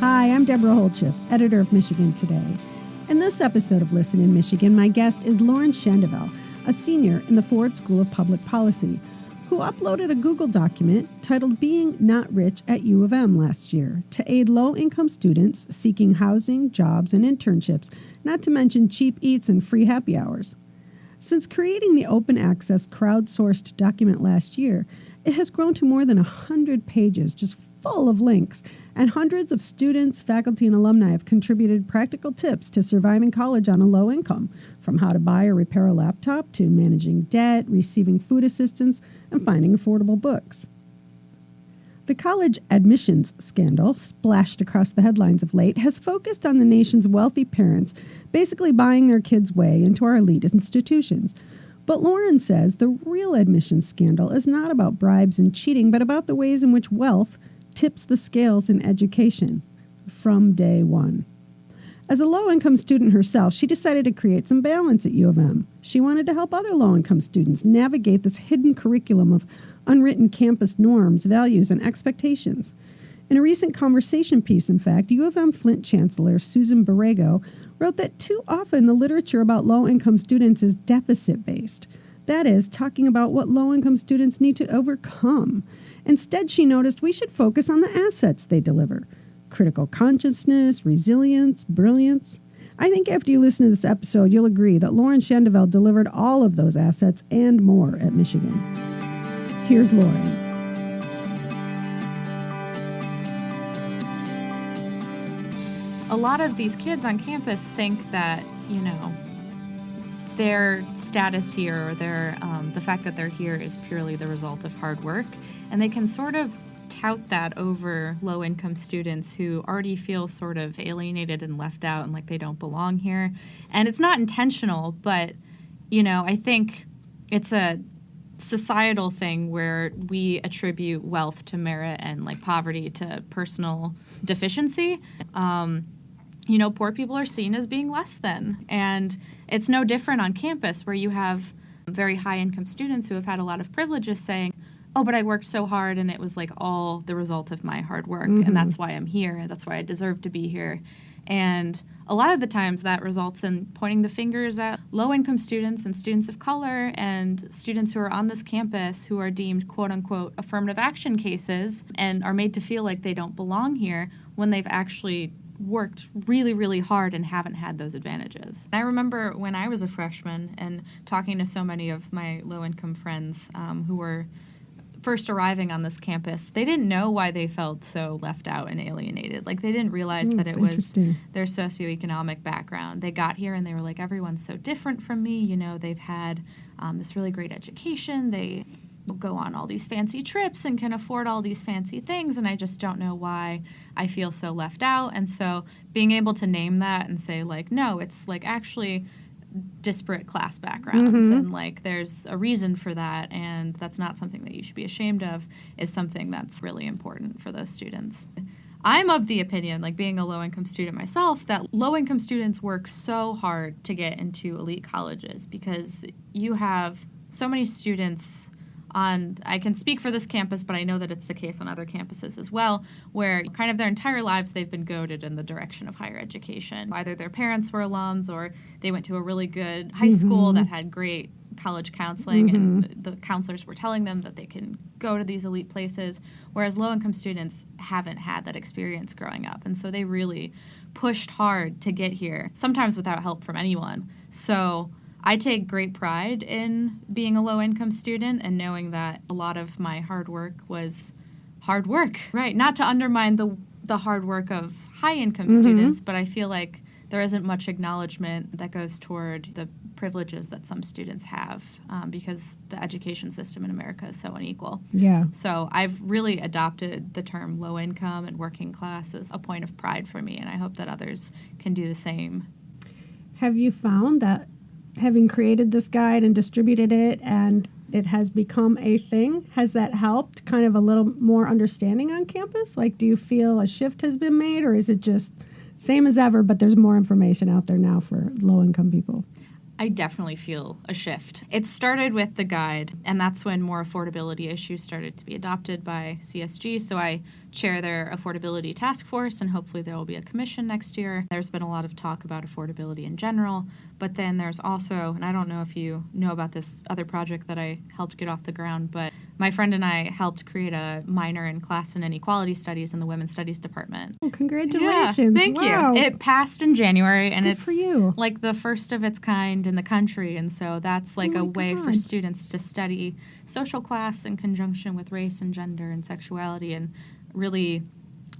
Hi, I'm Deborah Holtschiff, editor of Michigan Today. In this episode of Listen in Michigan, my guest is Lauren Schandevel, a senior in the Ford School of Public Policy, who uploaded a Google document titled Being Not Rich at U of M last year to aid low-income students seeking housing, jobs, and internships, not to mention cheap eats and free happy hours. Since creating the open access crowdsourced document last year, it has grown to more than 100 pages, just full of links, and hundreds of students, faculty, and alumni have contributed practical tips to surviving college on a low income, from how to buy or repair a laptop to managing debt, receiving food assistance, and finding affordable books. The college admissions scandal, splashed across the headlines of late, has focused on the nation's wealthy parents basically buying their kids' way into our elite institutions. But Lauren says the real admissions scandal is not about bribes and cheating, but about the ways in which wealth tips the scales in education from day one. As a low-income student herself, she decided to create some balance at U of M. She wanted to help other low-income students navigate this hidden curriculum of unwritten campus norms, values, and expectations. In a recent conversation piece, in fact, U of M Flint Chancellor Susan Borrego wrote that too often the literature about low-income students is deficit-based. That is, talking about what low-income students need to overcome. Instead, she noticed we should focus on the assets they deliver: critical consciousness, resilience, brilliance. I think after you listen to this episode, you'll agree that Lauren Schandevel delivered all of those assets and more at Michigan. Here's Lauren. A lot of these kids on campus think that, their status here or the fact that they're here is purely the result of hard work. And they can sort of tout that over low-income students who already feel sort of alienated and left out and like they don't belong here. And it's not intentional, but, I think it's a societal thing where we attribute wealth to merit and like poverty to personal deficiency. Poor people are seen as being less than. And it's no different on campus where you have very high-income students who have had a lot of privileges saying, oh, but I worked so hard and it was like all the result of my hard work. Mm-hmm. And that's why I'm here. That's why I deserve to be here. And a lot of the times that results in pointing the fingers at low-income students and students of color and students who are on this campus who are deemed, quote-unquote, affirmative action cases and are made to feel like they don't belong here when they've actually worked really, really hard and haven't had those advantages. I remember when I was a freshman and talking to so many of my low-income friends who were first arriving on this campus, they didn't know why they felt so left out and alienated. Like, they didn't realize that it was their socioeconomic background. They got here and they were like, everyone's so different from me. They've had this really great education. They go on all these fancy trips and can afford all these fancy things, and I just don't know why I feel so left out. And so being able to name that and say, like, no, it's like actually disparate class backgrounds, mm-hmm. and like there's a reason for that, and that's not something that you should be ashamed of, is something that's really important for those students. I'm of the opinion, like being a low-income student myself, that low-income students work so hard to get into elite colleges because you have so many students I can speak for this campus, but I know that it's the case on other campuses as well, where kind of their entire lives they've been goaded in the direction of higher education. Either their parents were alums or they went to a really good high mm-hmm. school that had great college counseling, mm-hmm. and the counselors were telling them that they can go to these elite places, whereas low-income students haven't had that experience growing up. And so they really pushed hard to get here, sometimes without help from anyone. So I take great pride in being a low-income student and knowing that a lot of my hard work was hard work. Right, not to undermine the hard work of high-income mm-hmm. students, but I feel like there isn't much acknowledgement that goes toward the privileges that some students have because the education system in America is so unequal. Yeah. So I've really adopted the term low-income and working class as a point of pride for me, and I hope that others can do the same. Have you found that having created this guide and distributed it and it has become a thing, has that helped kind of a little more understanding on campus? Like, do you feel a shift has been made, or is it just same as ever, but there's more information out there now for low-income people? I definitely feel a shift. It started with the guide, and that's when more affordability issues started to be adopted by CSG. So I chair their affordability task force, and hopefully there will be a commission next year. There's been a lot of talk about affordability in general, but then there's also, and I don't know if you know about this other project that I helped get off the ground, but my friend and I helped create a minor in class and inequality studies in the women's studies department. Oh, congratulations. Yeah, thank Wow. you. It passed in January, and Good it's for you. like the first of its kind in the country, and so that's like Oh a my way for God. students to study social class in conjunction with race and gender and sexuality and really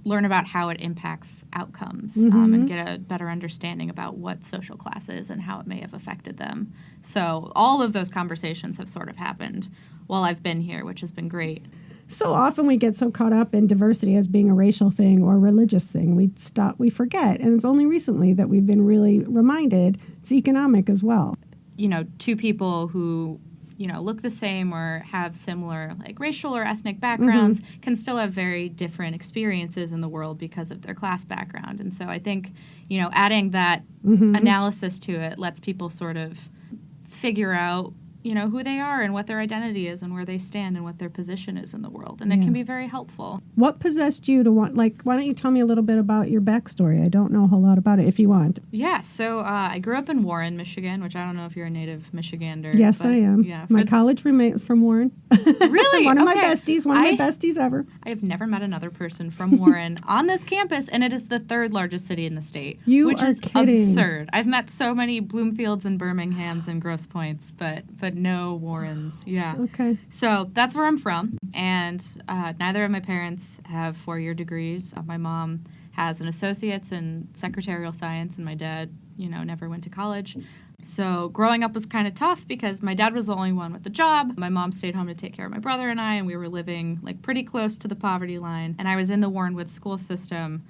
learn about how it impacts outcomes and get a better understanding about what social class is and how it may have affected them. So all of those conversations have sort of happened while I've been here, which has been great. So often we get so caught up in diversity as being a racial thing or a religious thing. We forget. And it's only recently that we've been really reminded it's economic as well. You know, two people who, you know, look the same or have similar like racial or ethnic backgrounds can still have very different experiences in the world because of their class background. And so I think, you know, adding that analysis to it lets people sort of figure out, you know, who they are and what their identity is and where they stand and what their position is in the world. And it can be very helpful. What possessed you to want, like, why don't you tell me a little bit about your backstory? I don't know a whole lot about it, if you want. Yeah, so I grew up in Warren, Michigan, which I don't know if you're a native Michigander. Yes, but, I am. Yeah, my college roommate was from Warren. Really? One of my Okay. besties, one of my besties ever. I have never met another person from Warren on this campus, and it is the third largest city in the state, which are is kidding. absurd. I've met so many Bloomfields and Birminghams and Grosse Points, but no Warrens. Yeah. Okay. So that's where I'm from, and neither of my parents have four-year degrees. My mom has an associate's in secretarial science, and my dad, you know, never went to college. So growing up was kind of tough because my dad was the only one with a job. My mom stayed home to take care of my brother and I, and we were living like pretty close to the poverty line. And I was in the Warrenwood school system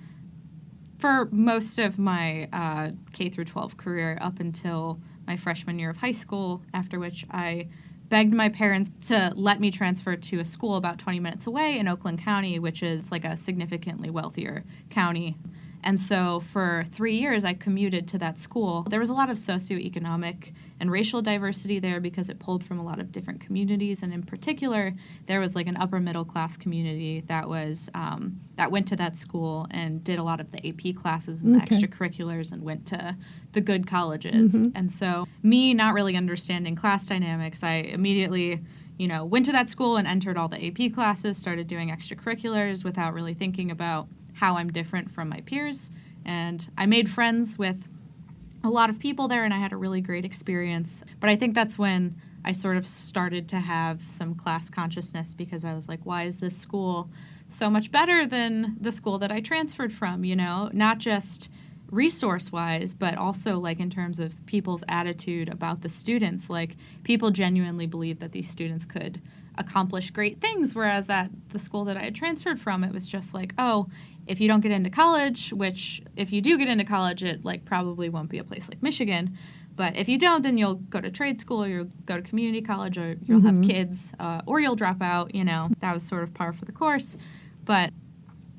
for most of my K through 12 career up until my freshman year of high school, after which I begged my parents to let me transfer to a school about 20 minutes away in Oakland County, which is like a significantly wealthier county. And so for 3 years, I commuted to that school. There was a lot of socioeconomic and racial diversity there because it pulled from a lot of different communities. And in particular, there was like an upper middle class community that was that went to that school and did a lot of the AP classes and the extracurriculars and went to the good colleges. And so me not really understanding class dynamics, I immediately, you know, went to that school and entered all the AP classes, started doing extracurriculars without really thinking about how I'm different from my peers. And I made friends with a lot of people there, and I had a really great experience. But I think that's when I sort of started to have some class consciousness because I was like, why is this school so much better than the school that I transferred from, you know? Not just resource-wise, but also like in terms of people's attitude about the students. Like people genuinely believed that these students could accomplish great things, whereas at the school that I had transferred from, it was just like, oh, if you don't get into college, which if you do get into college, it like probably won't be a place like Michigan, but if you don't, then you'll go to trade school, or you'll go to community college, or you'll have kids, or you'll drop out, you know. That was sort of par for the course, but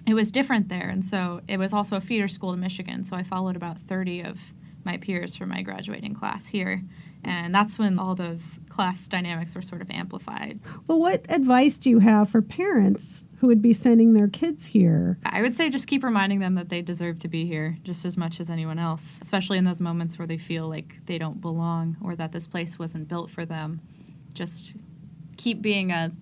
it was different there. And so it was also a feeder school to Michigan, so I followed about 30 of my peers for my graduating class here. And that's when all those class dynamics were sort of amplified. Well, what advice do you have for parents who would be sending their kids here? I would say just keep reminding them that they deserve to be here just as much as anyone else, especially in those moments where they feel like they don't belong or that this place wasn't built for them. Just keep being a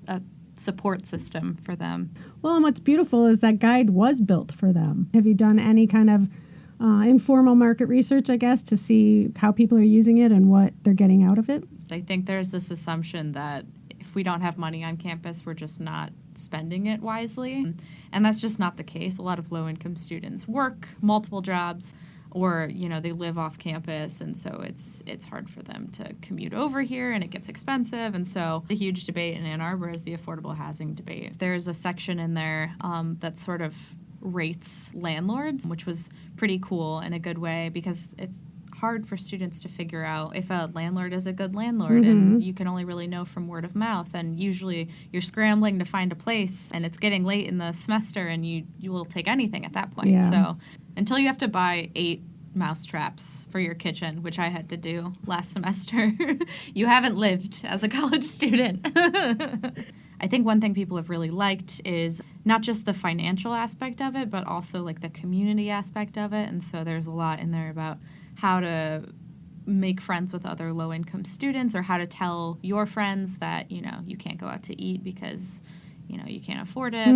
support system for them. Well, and what's beautiful is that guide was built for them. Have you done any kind of informal market research, I guess, to see how people are using it and what they're getting out of it? I think there's this assumption that if we don't have money on campus, we're just not spending it wisely. And that's just not the case. A lot of low-income students work multiple jobs, or, you know, they live off campus, and so it's hard for them to commute over here, and it gets expensive. And so the huge debate in Ann Arbor is the affordable housing debate. There's a section in there that sort of rates landlords, which was pretty cool in a good way, because it's hard for students to figure out if a landlord is a good landlord, and you can only really know from word of mouth, and usually you're scrambling to find a place, and it's getting late in the semester, and you will take anything at that point. So until you have to buy 8 mouse traps for your kitchen, which I had to do last semester. You haven't lived as a college student. I think one thing people have really liked is not just the financial aspect of it, but also like the community aspect of it. And so there's a lot in there about how to make friends with other low-income students, or how to tell your friends that, you know, you can't go out to eat because, you know, you can't afford it,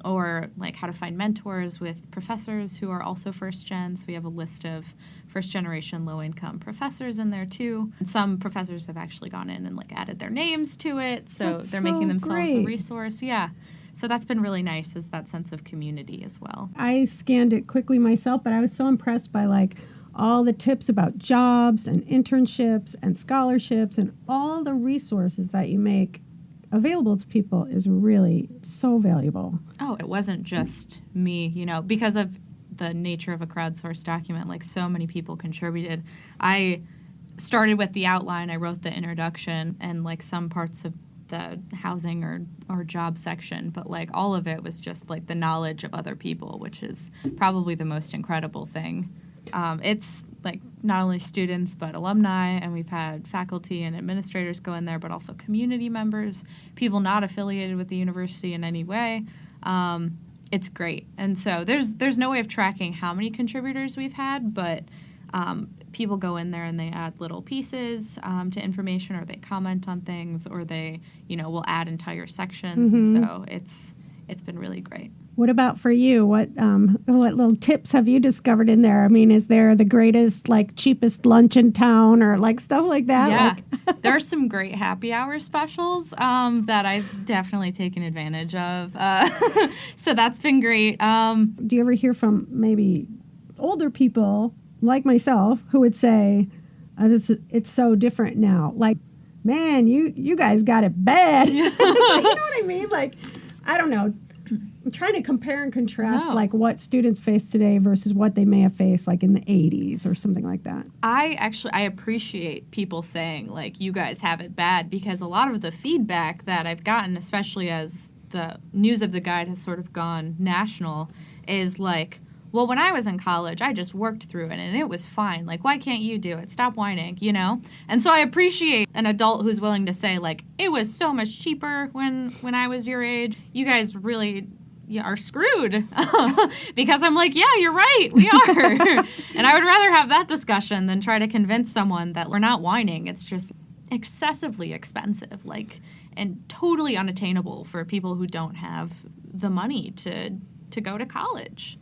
or like how to find mentors with professors who are also first gen. So we have a list of first generation low income professors in there too. And some professors have actually gone in and like added their names to it. So they're making themselves a resource. Yeah. So that's been really nice, is that sense of community as well. I scanned it quickly myself, but I was so impressed by like all the tips about jobs and internships and scholarships and all the resources that you make available to people is really so valuable. Oh, it wasn't just me, you know, because of the nature of a crowdsourced document, like so many people contributed. I started with the outline, I wrote the introduction and like some parts of the housing or job section, but like all of it was just like the knowledge of other people, which is probably the most incredible thing. It's like not only students but alumni, and we've had faculty and administrators go in there, but also community members, people not affiliated with the university in any way. It's great. And so there's no way of tracking how many contributors we've had, but people go in there and they add little pieces to information, or they comment on things, or they, you know, will add entire sections. And so it's been really great. What about for you? What little tips have you discovered in there? I mean, is there the greatest, like, cheapest lunch in town, or like stuff like that? Yeah, like there are some great happy hour specials that I've definitely taken advantage of. So that's been great. Do you ever hear from maybe older people like myself who would say, it's so different now? Like, man, you guys got it bad. You know what I mean? Like, I don't know. I'm trying to compare and contrast like what students face today versus what they may have faced like in the 80s or something like that. I appreciate people saying like, you guys have it bad, because a lot of the feedback that I've gotten, especially as the news of the guide has sort of gone national, is like, well, when I was in college, I just worked through it and it was fine. Like, why can't you do it? Stop whining, you know? And so I appreciate an adult who's willing to say, like, it was so much cheaper when I was your age. You guys really are screwed. Because I'm like, yeah, you're right. We are. And I would rather have that discussion than try to convince someone that we're not whining. It's just excessively expensive, like, and totally unattainable for people who don't have the money to go to college.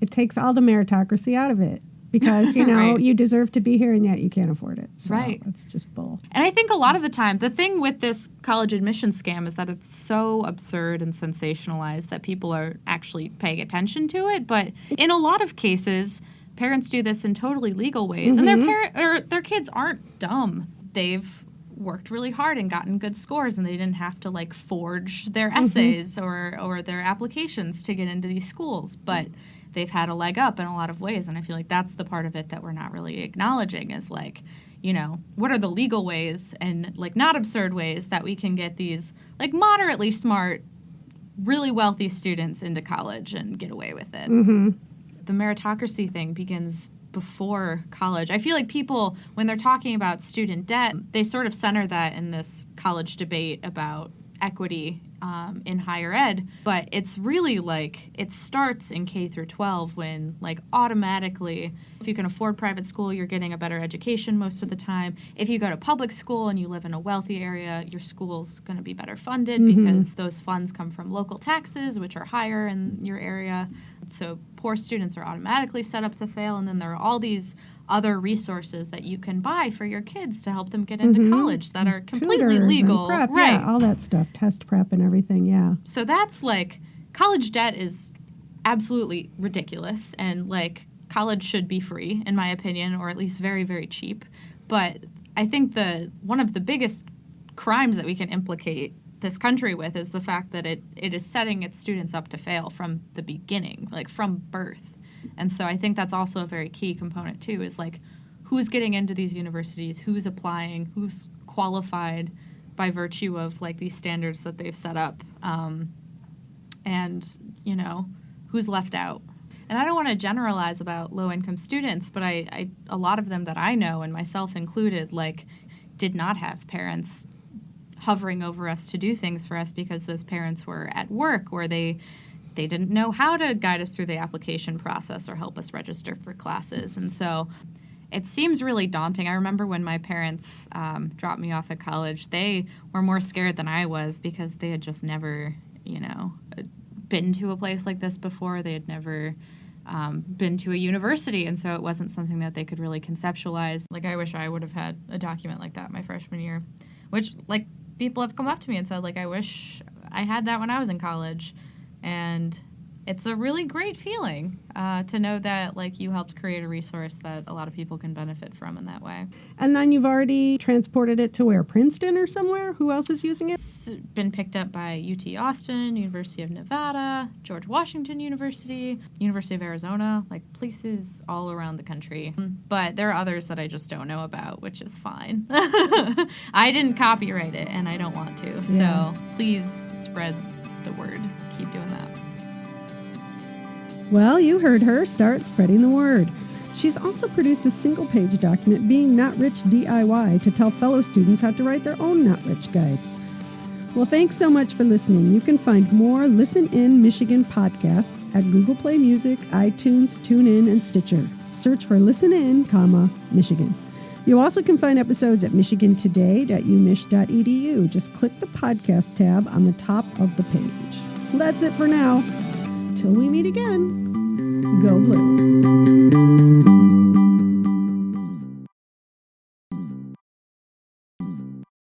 It takes all the meritocracy out of it, because, you know, right. You deserve to be here and yet you can't afford it. So right. It's just bull. And I think a lot of the time, the thing with this college admission scam is that it's so absurd and sensationalized that people are actually paying attention to it. But in a lot of cases, parents do this in totally legal ways. And their kids aren't dumb. They've worked really hard and gotten good scores, and they didn't have to like forge their essays or their applications to get into these schools. But they've had a leg up in a lot of ways, and I feel like that's the part of it that we're not really acknowledging, is like, you know, what are the legal ways and like not absurd ways that we can get these like moderately smart, really wealthy students into college and get away with it. The meritocracy thing begins before college. I feel like people, when they're talking about student debt, they sort of center that in this college debate about equity in higher ed, but it's really like it starts in K through 12 when like automatically, if you can afford private school, you're getting a better education most of the time. If you go to public school and you live in a wealthy area, your school's going to be better funded because those funds come from local taxes, which are higher in your area. So poor students are automatically set up to fail, and then there are all these other resources that you can buy for your kids to help them get into college that are completely Tutors legal. And prep, right. Yeah, all that stuff, test prep and everything, yeah. So that's like, college debt is absolutely ridiculous, and like college should be free, in my opinion, or at least very, very cheap. But I think one of the biggest crimes that we can implicate this country with is the fact that it is setting its students up to fail from the beginning, like from birth. And so I think that's also a very key component, too, is like who's getting into these universities, who's applying, who's qualified by virtue of like these standards that they've set up, and, you know, who's left out. And I don't want to generalize about low-income students, but a lot of them that I know, and myself included, like, did not have parents hovering over us to do things for us because those parents were at work, or they didn't know how to guide us through the application process or help us register for classes. And so it seems really daunting. I remember when my parents dropped me off at college, they were more scared than I was because they had just never, been to a place like this before. They had never been to a university, and so it wasn't something that they could really conceptualize. Like, I wish I would have had a document like that my freshman year, which, like, people have come up to me and said, like, I wish I had that when I was in college. And it's a really great feeling to know that, like, you helped create a resource that a lot of people can benefit from in that way. And then you've already transported it to where? Princeton or somewhere? Who else is using it? It's been picked up by UT Austin, University of Nevada, George Washington University, University of Arizona, like places all around the country. But there are others that I just don't know about, which is fine. I didn't copyright it, and I don't want to. Yeah. So please spread the word. Keep doing that. Well, you heard her. Start spreading the word. She's also produced a single-page document, Being Not Rich DIY, to tell fellow students how to write their own Not Rich guides. Well, thanks so much for listening. You can find more Listen In Michigan podcasts at Google Play Music, iTunes, TuneIn, and Stitcher. Search for Listen In, Michigan. You also can find episodes at michigantoday.umich.edu. Just click the podcast tab on the top of the page. That's it for now. Till we meet again, go blue.